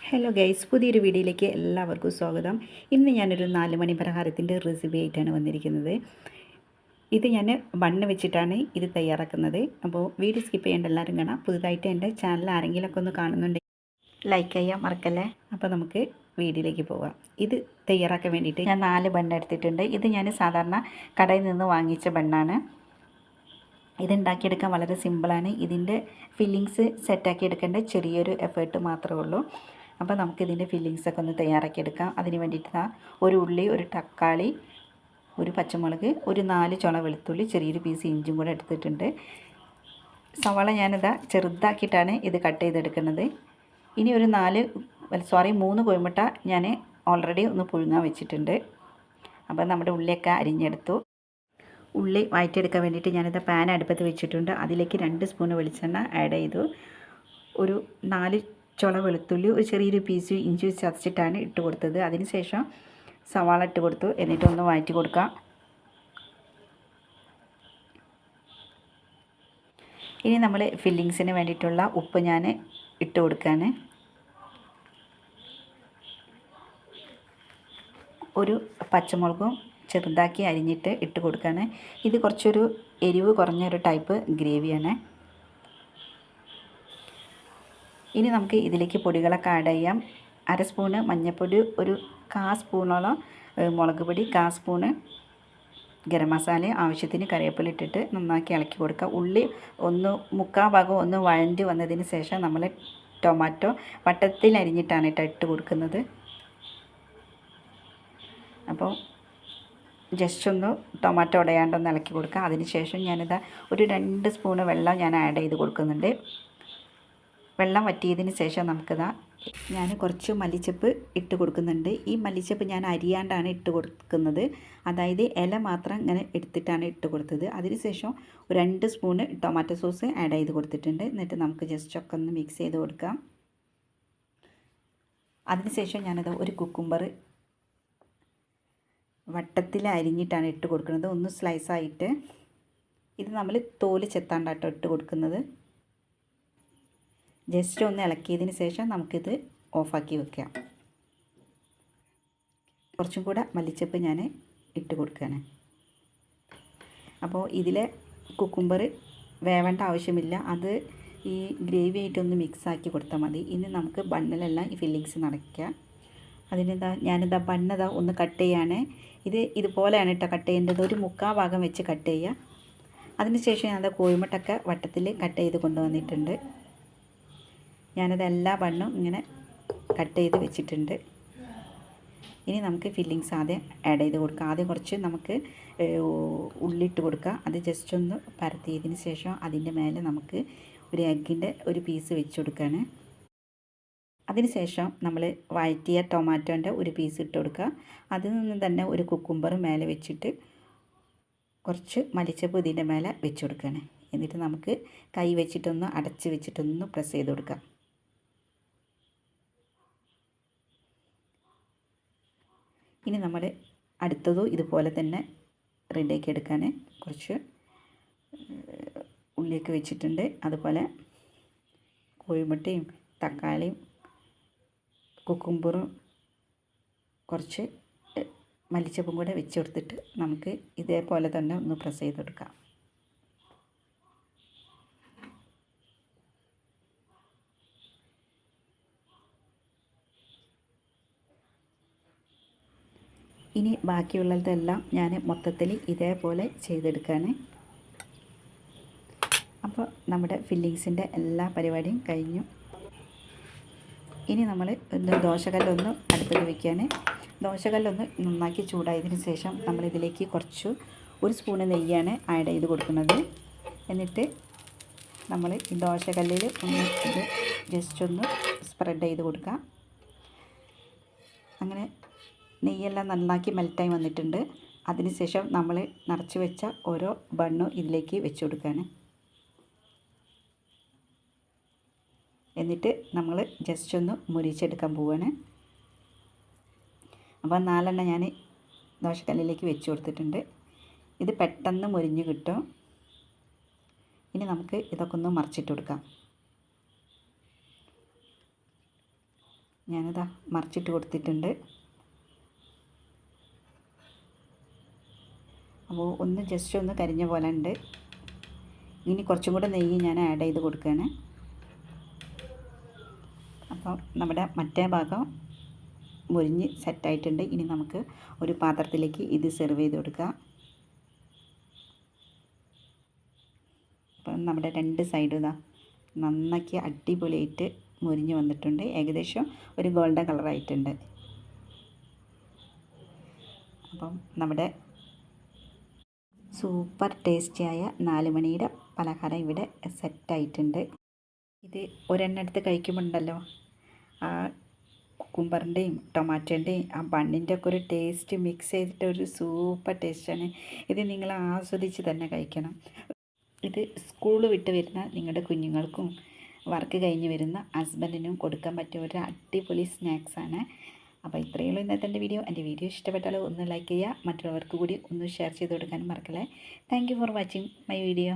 Hello guys, പുതിയൊരു വീഡിയോയിലേക്ക് എല്ലാവർക്കും സ്വാഗതം. ഇന്ന് ഞാനൊരു 4 മണി പലഹാരത്തിൻ്റെ റെസിപ്പി ആയിട്ടാണ് വന്നിരിക്കുന്നത്. ഇത് ഞാൻ ബണ്ണ് വെച്ചിട്ടാണ് ഇത് തയ്യാറാക്കുന്നത്. അപ്പോൾ വീഡിയോ സ്കിപ്പ് ചെയ്യേണ്ട, എല്ലാവരും കാണാം. പുതുതായിട്ട് എൻ്റെ ചാനൽ ആരെങ്കിലുമൊക്കെ ഒന്ന് കാണുന്നുണ്ടെങ്കിൽ ലൈക്ക് ചെയ്യാൻ മറക്കല്ലേ. അപ്പോൾ നമുക്ക് വീഡിയോയിലേക്ക് പോകാം. ഇത് തയ്യാറാക്കാൻ വേണ്ടിയിട്ട് ഞാൻ 4 ബണ്ണ് എടുത്തിട്ടുണ്ട്. ഇത് ഞാൻ സാധാരണ കടയിൽ നിന്ന് വാങ്ങിച്ച ബണ്ണാണ്. ഇതുണ്ടാക്കിയെടുക്കാൻ വളരെ സിമ്പിളാണ്. ഇതിൻ്റെ ഫില്ലിങ്സ് സെറ്റാക്കി എടുക്കേണ്ട ചെറിയൊരു എഫേർട്ട് മാത്രമേ ഉള്ളൂ. അപ്പോൾ നമുക്കിതിൻ്റെ ഫില്ലിങ്സൊക്കെ ഒന്ന് തയ്യാറാക്കിയെടുക്കാം. അതിന് വേണ്ടിയിട്ട് ഒരു ഉള്ളി, ഒരു തക്കാളി, ഒരു പച്ചമുളക്, ഒരു 4 ചുള വെളുത്തുള്ളി, ചെറിയൊരു പീസ് ഇഞ്ചും കൂടെ എടുത്തിട്ടുണ്ട്. സവാള ഞാനിതാ ചെറുതാക്കിയിട്ടാണ് ഇത് കട്ട് ചെയ്തെടുക്കുന്നത്. ഇനി ഒരു 3 കോഴിമുട്ട ഞാൻ ഓൾറെഡി ഒന്ന് പുഴുങ്ങാൻ വെച്ചിട്ടുണ്ട്. അപ്പോൾ നമ്മുടെ ഉള്ളിയൊക്കെ അരിഞ്ഞെടുത്തു. ഉള്ളി വഴറ്റിയെടുക്കാൻ വേണ്ടിയിട്ട് ഞാനിത് പാൻ അടുപ്പത്ത് വെച്ചിട്ടുണ്ട്. അതിലേക്ക് 2 സ്പൂൺ വെളിച്ചെണ്ണ ആഡ് ചെയ്തു. ഒരു 4 ചുള വെളുത്തുള്ളി, ഒരു ചെറിയൊരു പീസ് ഇഞ്ചി ചതച്ചിട്ടാണ് ഇട്ട് കൊടുത്തത്. അതിനുശേഷം സവാള ഇട്ട് കൊടുത്തു. എന്നിട്ടൊന്ന് വഴറ്റി കൊടുക്കാം. ഇനി നമ്മൾ ഫില്ലിങ്സിന് വേണ്ടിയിട്ടുള്ള ഉപ്പ് ഞാൻ ഇട്ട് കൊടുക്കുകയാണ്. ഒരു പച്ചമുളകും ചെറുതാക്കി അരിഞ്ഞിട്ട് ഇട്ട് കൊടുക്കുകയാണ്. ഇത് കുറച്ചൊരു എരിവ് കുറഞ്ഞൊരു ടൈപ്പ് ഗ്രേവിയാണ്. ഇനി നമുക്ക് ഇതിലേക്ക് പൊടികളൊക്കെ ആഡ് ചെയ്യാം. 1/2 സ്പൂണ് മഞ്ഞൾപ്പൊടി, ഒരു 1/4 സ്പൂണോളം മുളക് പൊടി, 1/4 സ്പൂണ് ഗരം മസാല, ആവശ്യത്തിന് കറിവേപ്പില ഇട്ടിട്ട് നന്നാക്കി ഇളക്കി കൊടുക്കുക. ഉള്ളി ഒന്ന് 1/4 ഭാഗം ഒന്ന് വഴണ്ടി വന്നതിന് ശേഷം നമ്മൾ ടൊമാറ്റോ വട്ടത്തിൽ അരിഞ്ഞിട്ടാണ് ഇട്ട് കൊടുക്കുന്നത്. അപ്പോൾ ജസ്റ്റ് ഒന്ന് ടൊമാറ്റോ ഉടയാണ്ടൊന്ന് ഇളക്കി കൊടുക്കുക. അതിന് ശേഷം ഞാനിതാ ഒരു 2 സ്പൂണ് വെള്ളം ഞാൻ ആഡ് ചെയ്ത് കൊടുക്കുന്നുണ്ട്. വെള്ളം വറ്റിയതിന് ശേഷം ഞാൻ കുറച്ച് മല്ലിച്ചപ്പ് ഇട്ട് കൊടുക്കുന്നുണ്ട്. ഈ മല്ലിച്ചപ്പ് ഞാൻ അരിയാണ്ടാണ് ഇട്ട് കൊടുക്കുന്നത്. അതായത് ഇല മാത്രം ഇങ്ങനെ എടുത്തിട്ടാണ് ഇട്ട് കൊടുത്തത്. അതിനുശേഷം ഒരു 2 സ്പൂണ് ടൊമാറ്റോ സോസ് ആഡ് ചെയ്ത് കൊടുത്തിട്ടുണ്ട്. എന്നിട്ട് നമുക്ക് ജസ്റ്റ് ഒക്കെ ഒന്ന് മിക്സ് ചെയ്ത് കൊടുക്കാം. അതിനുശേഷം ഞാനത് ഒരു കുക്കുംബർ വട്ടത്തിൽ അരിഞ്ഞിട്ടാണ് ഇട്ട് കൊടുക്കുന്നത്. ഒന്ന് സ്ലൈസായിട്ട്. ഇത് നമ്മൾ തോല് ചെത്താണ്ടാട്ടോ ഇട്ട് കൊടുക്കുന്നത്. ജസ്റ്റ് ഒന്ന് ഇളക്കിയതിന് ശേഷം നമുക്കിത് ഓഫാക്കി വെക്കാം. കുറച്ചും കൂടെ മല്ലിച്ചപ്പ് ഞാൻ ഇട്ട് കൊടുക്കുകയാണ്. അപ്പോൾ ഇതിലെ കുക്കുംബർ വേവേണ്ട ആവശ്യമില്ല. അത് ഈ ഗ്രേവി ആയിട്ടൊന്ന് മിക്സാക്കി കൊടുത്താൽ മതി. ഇനി നമുക്ക് ബണ്ണിലെല്ലാം ഈ ഫില്ലിങ്സ് നടക്കുക. ഞാനിതാ ബണ്ണതാ ഒന്ന് കട്ട് ചെയ്യാണ്. ഇതുപോലെയാണ് കേട്ടോ കട്ട് ചെയ്യേണ്ടത്. ഒരു 1/4 ഭാഗം വെച്ച് കട്ട് ചെയ്യുക. അതിനുശേഷം ഞാനത് കോഴിമുട്ടൊക്കെ വട്ടത്തിൽ കട്ട് ചെയ്ത് കൊണ്ടുവന്നിട്ടുണ്ട്. ഞാനത് എല്ലാ ബണ്ണും ഇങ്ങനെ കട്ട് ചെയ്ത് വെച്ചിട്ടുണ്ട്. ഇനി നമുക്ക് ഫില്ലിങ്സ് ആദ്യം ആഡ് ചെയ്ത് കൊടുക്കാം. ആദ്യം കുറച്ച് നമുക്ക് ഉള്ളിട്ട് കൊടുക്കുക. അത് ജസ്റ്റ് ഒന്ന് പരത്തിയതിന് ശേഷം അതിൻ്റെ മേലെ നമുക്ക് ഒരു എഗ്ഗിൻ്റെ ഒരു പീസ് വെച്ച് കൊടുക്കുകയാണ്. അതിനുശേഷം നമ്മൾ വഴറ്റിയ ടൊമാറ്റോൻ്റെ ഒരു പീസ് ഇട്ട് കൊടുക്കുക. അതിൽ നിന്ന് തന്നെ ഒരു കുക്കുംബർ മേലെ വെച്ചിട്ട് കുറച്ച് മല്ലിച്ചപ്പ് ഇതിൻ്റെ മേലെ വെച്ച് കൊടുക്കുകയാണ്. എന്നിട്ട് നമുക്ക് കൈ വെച്ചിട്ടൊന്ന് അടച്ച് വെച്ചിട്ടൊന്ന് പ്രസ് ചെയ്ത് കൊടുക്കാം. ഇനി നമ്മൾ അടുത്തതും ഇതുപോലെ തന്നെ റെഡിയാക്കി എടുക്കാൻ കുറച്ച് ഉള്ളിയൊക്കെ വെച്ചിട്ടുണ്ട്. അതുപോലെ കോഴിമുട്ടയും തക്കാളിയും കുക്കുംബറും കുറച്ച് മല്ലിച്ചപ്പും കൂടെ വെച്ച് കൊടുത്തിട്ട് നമുക്ക് ഇതേപോലെ തന്നെ ഒന്ന് പ്രസ് ചെയ്ത് കൊടുക്കാം. ഇനി ബാക്കിയുള്ളതെല്ലാം ഞാൻ മൊത്തത്തിൽ ഇതേപോലെ ചെയ്തെടുക്കുകയാണ്. അപ്പോൾ നമ്മുടെ ഫില്ലിങ്സിൻ്റെ എല്ലാ പരിപാടിയും കഴിഞ്ഞു. ഇനി നമ്മൾ ദോശക്കല്ലൊന്ന് അടുപ്പിൽ വയ്ക്കുകയാണ്. ദോശക്കല്ലൊന്ന് നന്നാക്കി ചൂടായതിന് ശേഷം നമ്മളിതിലേക്ക് ഒരു സ്പൂണ് നെയ്യാണ് ആഡ് ചെയ്ത് കൊടുക്കുന്നത്. എന്നിട്ട് നമ്മൾ ഈ ദോശക്കല്ലിൽ ഇത് ജസ്റ്റ് ഒന്ന് സ്പ്രെഡ് ചെയ്ത് കൊടുക്കാം. അങ്ങനെ നെയ്യെല്ലാം നന്നാക്കി മെൽറ്റായി വന്നിട്ടുണ്ട്. അതിനുശേഷം നമ്മൾ നിറച്ച് വെച്ച ഓരോ ബണ്ണും ഇതിലേക്ക് വെച്ച് കൊടുക്കുകയാണ്. എന്നിട്ട് നമ്മൾ ജസ്റ്റ് ഒന്ന് മുരിച്ചെടുക്കാൻ പോവുകയാണ്. അപ്പോൾ 4 ഞാൻ ദോശക്കല്ലിലേക്ക് വെച്ച് കൊടുത്തിട്ടുണ്ട്. ഇത് പെട്ടെന്ന് മുരിഞ്ഞ് കിട്ടും. ഇനി നമുക്ക് ഇതൊക്കെ ഒന്ന് മറിച്ചിട്ട് കൊടുക്കാം. ഞാനിതാ മറിച്ചിട്ട് കൊടുത്തിട്ടുണ്ട്. അപ്പോൾ ഒന്ന് ജസ്റ്റ് ഒന്ന് കരിഞ്ഞ പോലെ ഉണ്ട്. ഇനി കുറച്ചും കൂടെ നെയ്യ് ഞാൻ ആഡ് ചെയ്ത് കൊടുക്കുകയാണ്. അപ്പോൾ നമ്മുടെ മറ്റേ ഭാഗം മുരിഞ്ഞ് സെറ്റായിട്ടുണ്ട്. ഇനി നമുക്ക് ഒരു പാത്രത്തിലേക്ക് ഇത് സെർവ് ചെയ്ത് കൊടുക്കുക. അപ്പം നമ്മുടെ 2 സൈഡും ഇതാ നന്നാക്കി അടിപൊളിയായിട്ട് മുരിഞ്ഞ് വന്നിട്ടുണ്ട്. ഏകദേശം ഒരു ഗോൾഡൻ കളറായിട്ടുണ്ട്. അപ്പം നമ്മുടെ സൂപ്പർ ടേസ്റ്റിയായ 4 മണിയുടെ പലഹാരം ഇവിടെ സെറ്റായിട്ടുണ്ട്. ഇത് ഒരെണ്ണം എടുത്ത് കഴിക്കുമ്പോണ്ടല്ലോ ആ കുക്കുംബറിൻ്റെയും ടൊമാറ്റോൻ്റെയും ആ ബണ്ണിൻ്റെ ഒക്കെ ഒരു ടേസ്റ്റ് മിക്സ് ചെയ്തിട്ട് ഒരു സൂപ്പർ ടേസ്റ്റാണ്. ഇത് നിങ്ങൾ ആസ്വദിച്ച് തന്നെ കഴിക്കണം. ഇത് സ്കൂൾ വിട്ട് വരുന്ന നിങ്ങളുടെ കുഞ്ഞുങ്ങൾക്കും വർക്ക് കഴിഞ്ഞ് വരുന്ന ഹസ്ബൻഡിനും കൊടുക്കാൻ പറ്റിയ ഒരു അടിപൊളി സ്നാക്സാണ്. അപ്പോൾ ഇത്രയേ ഉള്ളൂ ഇന്നത്തെ എൻ്റെ വീഡിയോ. എൻ്റെ വീഡിയോ ഇഷ്ടപ്പെട്ടാൽ ഒന്ന് ലൈക്ക് ചെയ്യുക, മറ്റുള്ളവർക്ക് കൂടി ഒന്ന് ഷെയർ ചെയ്ത് കൊടുക്കാനും മറക്കല്ലേ. Thank you for watching my video.